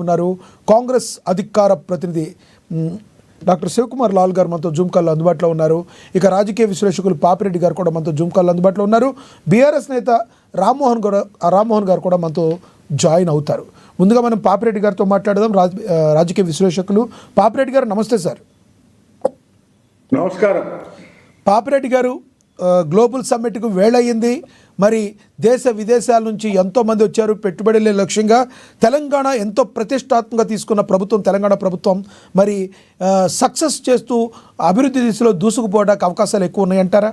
ఉన్నారు కాంగ్రెస్ అధికార ప్రతినిధి డాక్టర్ శివకుమార్ లాల్ గారు మనతో జూమ్ కాల్లో అందుబాటులో ఉన్నారు. ఇక రాజకీయ విశ్లేషకులు పాపిరెడ్డి గారు కూడా మనతో జూమ్ కాల్లో అందుబాటులో ఉన్నారు. బీఆర్ఎస్ నేత రామ్మోహన్ గారు కూడా మనతో జాయిన్ అవుతారు. ముందుగా మనం పాపిరెడ్డి గారితో మాట్లాడదాం. రాజకీయ విశ్లేషకులు పాపిరెడ్డి గారు, నమస్తే సార్. నమస్కారం. పాపిరెడ్డి గారు, గ్లోబల్ సమ్మిట్కు వేళయింది. మరి దేశ విదేశాల నుంచి ఎంతోమంది వచ్చారు పెట్టుబడులే లక్ష్యంగా. తెలంగాణ ఎంతో ప్రతిష్టాత్మకంగా తీసుకున్న ప్రభుత్వం తెలంగాణ ప్రభుత్వం మరి సక్సెస్ చేస్తూ అభివృద్ధి దిశలో దూసుకుపోవడానికి అవకాశాలు ఎక్కువ ఉన్నాయంటారా?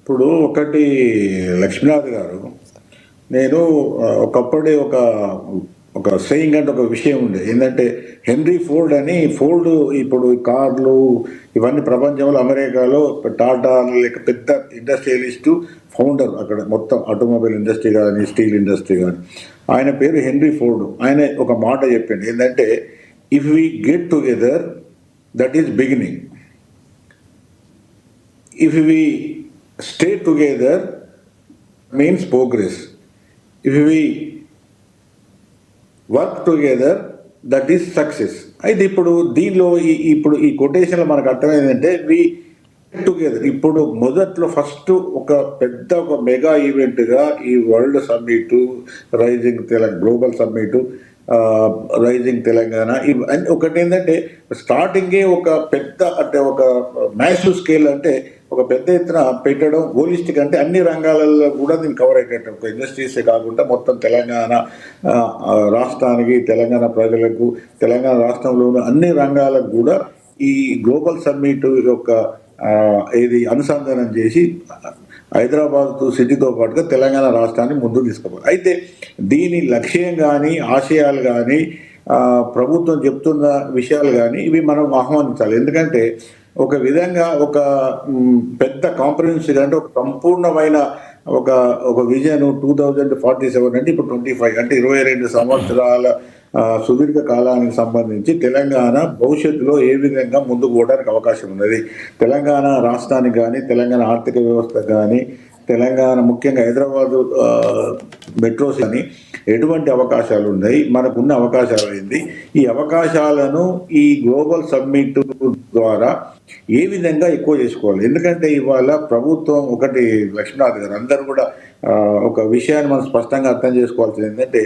ఇప్పుడు ఒకటి లక్ష్మీనాథ్ గారు, నేను ఒకప్పుడే ఒక సేయింగ్ అంటే ఒక విషయం ఉండే ఏంటంటే, హెన్రీ ఫోర్డ్ అని, ఫోర్డ్ ఇప్పుడు కార్లు ఇవన్నీ ప్రపంచంలో అమెరికాలో టాటా లేక పెద్ద ఇండస్ట్రియలిస్టు, ఫౌండర్ అక్కడ మొత్తం ఆటోమొబైల్ ఇండస్ట్రీ కానీ స్టీల్ ఇండస్ట్రీ కానీ. ఆయన పేరు హెన్రీ ఫోర్డ్. ఆయన ఒక మాట చెప్పింది ఏంటంటే, if we get together that is beginning, if we stay together means progress, if we work together that is success. అయితే ఇప్పుడు దీనిలో ఈ కొటేషన్లో మనకు అర్థమైందంటే, వి టుగెదర్. ఇప్పుడు మొదట్లో ఫస్ట్ ఒక మెగా ఈవెంట్గా ఈ world summit, rising Telangana, global summit, rising Telangana, ఇవన్నీ ఒకటి ఏంటంటే స్టార్టింగే ఒక పెద్ద అంటే ఒక మ్యాసివ్ స్కేల్ అంటే ఒక పెద్ద ఎత్తున పెట్టడం, హోలిస్టిక్ అంటే అన్ని రంగాలలో కూడా దీన్ని కవర్ అయ్యేటట్టు, ఒక ఇండస్ట్రీసే కాకుండా మొత్తం తెలంగాణ రాష్ట్రానికి, తెలంగాణ ప్రజలకు, తెలంగాణ రాష్ట్రంలోని అన్ని రంగాలకు కూడా ఈ గ్లోబల్ సమ్మిట్ యొక్క అనుసంధానం చేసి హైదరాబాద్ సిటీతో పాటుగా తెలంగాణ రాష్ట్రాన్ని ముందుకు తీసుకోవాలి. అయితే దీని లక్ష్యం కానీ ఆశయాలు కానీ ప్రభుత్వం చెప్తున్న విషయాలు కానీ ఇవి మనం ఆహ్వానించాలి. ఎందుకంటే ఒక విధంగా ఒక పెద్ద కాంప్రహెన్సివ్ అంటే ఒక సంపూర్ణమైన ఒక విజన్ 2047 అంటే ఇప్పుడు 25 అంటే 22 సంవత్సరాల సుదీర్ఘ కాలానికి సంబంధించి తెలంగాణ భవిష్యత్తులో ఏ విధంగా ముందుకు పోవడానికి అవకాశం ఉన్నది, తెలంగాణ రాష్ట్రానికి కానీ, తెలంగాణ ఆర్థిక వ్యవస్థ కానీ, తెలంగాణ ముఖ్యంగా హైదరాబాదు మెట్రోస్ అని ఎటువంటి అవకాశాలు ఉన్నాయి, మనకున్న అవకాశాలు ఏంది, ఈ అవకాశాలను ఈ గ్లోబల్ సమ్మిట్ ద్వారా ఏ విధంగా ఎక్కువ చేసుకోవాలి. ఎందుకంటే ఇవాళ ప్రభుత్వం ఒకటి లక్ష్మీనాథ్ గారు, అందరూ కూడా ఒక విషయాన్ని మనం స్పష్టంగా అర్థం చేసుకోవాల్సింది ఏంటంటే,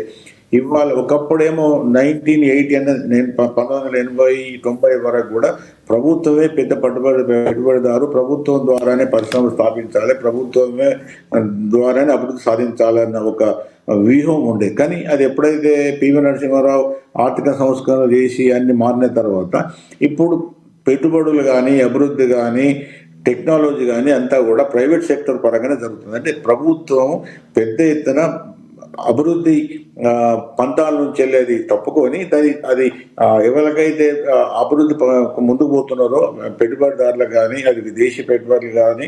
ఇవాళ ఒకప్పుడేమో 1980 అంటే 1980-90 వరకు కూడా ప్రభుత్వమే పెద్ద పెట్టుబడిదారు, ప్రభుత్వం ద్వారానే పరిశ్రమలు స్థాపించాలి, ప్రభుత్వమే ద్వారానే అభివృద్ధి సాధించాలన్న ఒక వ్యూహం ఉండే. కానీ అది ఎప్పుడైతే పివి నరసింహారావు ఆర్థిక సంస్కరణ చేసి అన్ని మారిన తర్వాత ఇప్పుడు పెట్టుబడులు కానీ, అభివృద్ధి కానీ, టెక్నాలజీ కానీ అంతా కూడా ప్రైవేట్ సెక్టర్ పరంగానే జరుగుతుంది. అంటే ప్రభుత్వం పెద్ద ఎత్తున అభివృద్ధి పంతాల నుంచి వెళ్ళేది తప్పుకొని అది ఎవరికైతే అభివృద్ధి ముందుకు పోతున్నారో పెట్టుబడిదారులకు కానీ, అది విదేశీ పెట్టుబడులు కానీ,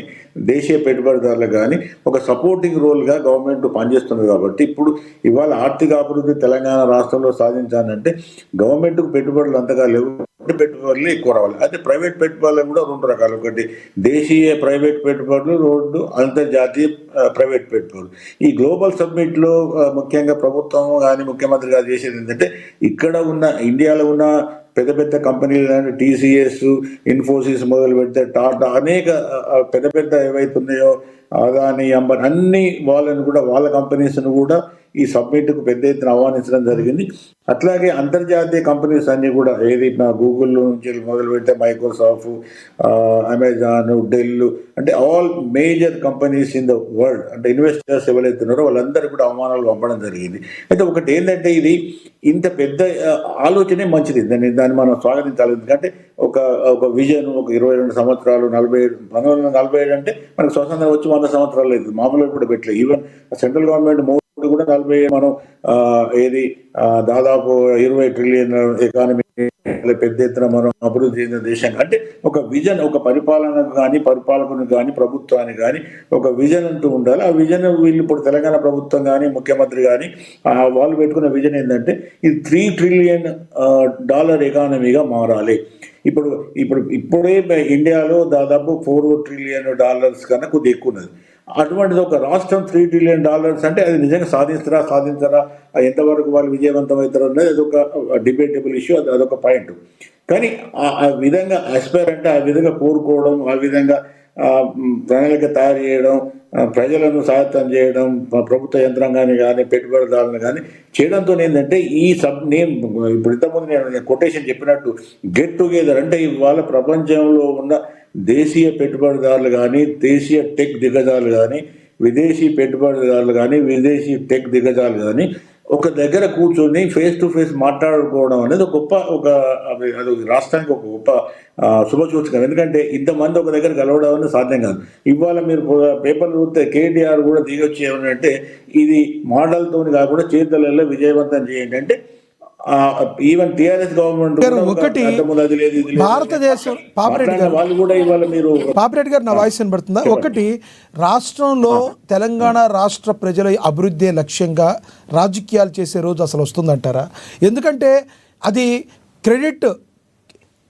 దేశీయ పెట్టుబడిదారులకు కానీ ఒక సపోర్టింగ్ రోల్గా గవర్నమెంట్ పనిచేస్తుంది. కాబట్టి ఇప్పుడు ఇవాళ ఆర్థిక అభివృద్ధి తెలంగాణ రాష్ట్రంలో సాధించాలంటే గవర్నమెంట్కు పెట్టుబడులు అంతగా లేవు, పెట్టుబడులు ఎక్కువ రావాలి. అయితే ప్రైవేట్ పెట్టుబడులు కూడా రెండు రకాలు, ఒకటి దేశీయ ప్రైవేట్ పెట్టుబడులు, రెండు అంతర్జాతీయ ప్రైవేట్ పెట్టుబడులు. ఈ గ్లోబల్ సమ్మిట్లో ముఖ్యంగా ప్రభుత్వం కానీ ముఖ్యమంత్రి గారు చేసేది ఏంటంటే, ఇక్కడ ఉన్న ఇండియాలో ఉన్న పెద్ద పెద్ద కంపెనీలు టీసీఎస్, ఇన్ఫోసిస్ మొదలు పెడితే టాటా అనేక పెద్ద పెద్ద ఏవైతే ఉన్నాయో అదాని, అంబానీ అన్ని వాళ్ళని కూడా, వాళ్ళ కంపెనీస్ను కూడా ఈ సబ్మిట్కు పెద్ద ఎత్తున ఆహ్వానించడం జరిగింది. అట్లాగే అంతర్జాతీయ కంపెనీస్ అన్ని కూడా, ఏది గూగుల్ నుంచి మొదలు పెడితే మైక్రోసాఫ్ట్, అమెజాన్, డెల్, అంటే all major companies in the world అంటే ఇన్వెస్టర్స్ ఎవరైతే ఉన్నారో వాళ్ళందరూ కూడా ఆహ్వానాలు పంపడం జరిగింది. అయితే ఒకటి ఏంటంటే, ఇది ఇంత పెద్ద ఆలోచనే మంచిది, దాన్ని మనం స్వాగతించాలి. ఎందుకంటే ఒక విజన్, ఒక 22 సంవత్సరాలు, 1947 అంటే మనకు స్వతంత్రం వచ్చి 100 సంవత్సరాలు లేదు, మామూలుగా కూడా పెట్టలేదు. ఈవెన్ సెంట్రల్ గవర్నమెంట్ కూడా 40 మనం దాదాపు 20 ట్రిలియన్ ఎకానమీ పెద్ద ఎత్తున మనం అభివృద్ధి చెందిన దేశంగా, అంటే ఒక విజన్, ఒక పరిపాలనకు కానీ, పరిపాలకునికి కానీ, ప్రభుత్వానికి కానీ ఒక విజన్ అంటూ ఉండాలి. ఆ విజన్ వీళ్ళు ఇప్పుడు తెలంగాణ ప్రభుత్వం కానీ, ముఖ్యమంత్రి కానీ వాళ్ళు పెట్టుకున్న విజన్ ఏంటంటే, ఇది $3 ట్రిలియన్ ఎకానమీగా మారాలి. ఇప్పుడే ఇండియాలో దాదాపు $4 ట్రిలియన్ కన్నా కొద్దిగా ఎక్కువ ఉన్నది. అటువంటిది ఒక రాష్ట్రం $3 trillion అంటే అది నిజంగా సాధించరా అది ఎంతవరకు వాళ్ళు విజయవంతం అవుతారు అనేది అదొక డిబేటబుల్ ఇష్యూ, అదొక పాయింట్. కానీ ఆ విధంగా ఆస్పైర్ అంటే ఆ విధంగా కోరుకోవడం, ఆ విధంగా ప్రణాళిక తయారు చేయడం, ప్రజలను సహాయతం చేయడం, ప్రభుత్వ యంత్రాంగాన్ని కానీ పెట్టుబడిదారులను కానీ చేయడంతో ఏంటంటే నేను ఇప్పుడు ఇంతకుముందు నేను కొటేషన్ చెప్పినట్టు గెట్ టుగెదర్ అంటే ఇవాళ ప్రపంచంలో ఉన్న దేశీయ పెట్టుబడిదారులు కానీ, దేశీయ టెక్ దిగ్గజాలు కానీ, విదేశీ పెట్టుబడిదారులు కానీ, విదేశీ టెక్ దిగ్గజాలు కానీ ఒక దగ్గర కూర్చొని ఫేస్ టు ఫేస్ మాట్లాడుకోవడం అనేది అది రాష్ట్రానికి ఒక గొప్ప శుభసూచకం. ఎందుకంటే ఇంతమంది ఒక దగ్గర కలవడం అనేది సాధ్యం కాదు. ఇవాళ మీరు పేపర్లు చూస్తే కేటీఆర్ కూడా దిగొచ్చి ఏమంటే ఇది మోడల్తోని కాకుండా చేతులలో విజయవంతం చేయండి అంటే ఈవెన్ టిఆర్ఎస్ గవర్నమెంట్ ఒకటి భారతదేశం వాళ్ళు కూడా ఇవాళ మీరు పాపిరెడ్డి గారు నా వాయిస్ వినబడుతుందా? ఒకటి, రాష్ట్రంలో తెలంగాణ రాష్ట్ర ప్రజల అభివృద్ధి లక్ష్యంగా రాజకీయాలు చేసే రోజు అసలు వస్తుందంటారా? ఎందుకంటే అది క్రెడిట్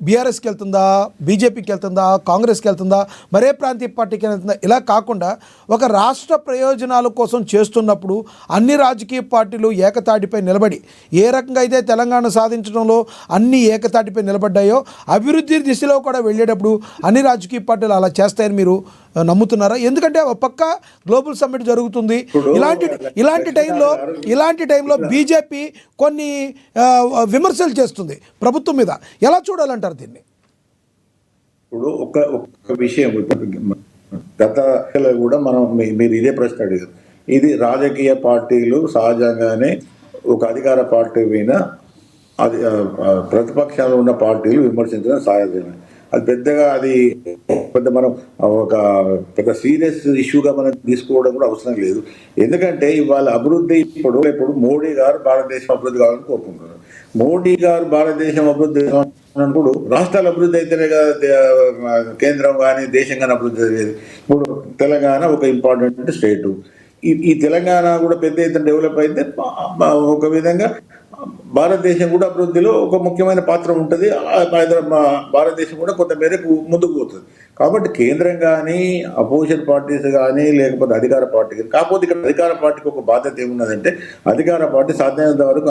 బీఆర్ఎస్కి వెళ్తుందా, బీజేపీకి వెళ్తుందా, కాంగ్రెస్కి వెళ్తుందా, మరే ప్రాంతీయ పార్టీకి వెళ్తుందా? ఇలా కాకుండా ఒక రాష్ట్ర ప్రయోజనాల కోసం చేస్తున్నప్పుడు అన్ని రాజకీయ పార్టీలు ఏకతాటిపై నిలబడి ఏ రకంగా అయితే తెలంగాణ సాధించడంలో అన్ని ఏకతాటిపై నిలబడ్డాయో అభివృద్ధి దిశలో కూడా వెళ్ళేటప్పుడు అన్ని రాజకీయ పార్టీలు అలా చేస్తాయని మీరు నమ్ముతున్నారా? ఎందుకంటే ఒక పక్క గ్లోబల్ సమ్మిట్ జరుగుతుంది, ఇలాంటి టైంలో బీజేపీ కొన్ని విమర్శలు చేస్తుంది ప్రభుత్వం మీద. ఎలా చూడాలంటారు దీన్ని? ఇప్పుడు ఒక విషయం గత కూడా మీరు ఇదే ప్రశ్న అడిగారు. ఇది రాజకీయ పార్టీలు సహజంగానే ఒక అధికార పార్టీ మీద ప్రతిపక్షంలో ఉన్న పార్టీలు విమర్శించడం సహజమే. అది పెద్ద మనం ఒక పెద్ద సీరియస్ ఇష్యూగా మనం తీసుకోవడం కూడా అవసరం లేదు. ఎందుకంటే ఇవాళ అభివృద్ధి ఇప్పుడు మోడీ గారు భారతదేశం అభివృద్ధి కావాలని కోరుకుంటున్నారు. మోడీ గారు భారతదేశం అభివృద్ధి అన్నప్పుడు రాష్ట్రాల అభివృద్ధి అయితేనే కదా కేంద్రం కానీ దేశం కానీ అభివృద్ధి అయ్యేది. ఇప్పుడు తెలంగాణ ఒక ఇంపార్టెంట్ స్టేటు. ఈ తెలంగాణ కూడా పెద్ద ఎత్తున డెవలప్ అయితే ఒక విధంగా భారతదేశం కూడా అభివృద్ధిలో ఒక ముఖ్యమైన పాత్ర ఉంటుంది. భారతదేశం కూడా కొంత మేరకు ముందుకు పోతుంది. కాబట్టి కేంద్రం కానీ, అపోజిషన్ పార్టీస్ కానీ, లేకపోతే అధికార పార్టీ, కాకపోతే ఇక్కడ అధికార పార్టీకి ఒక బాధ్యత ఏమున్నదంటే అధికార పార్టీ సాధ్యమైనంత వరకు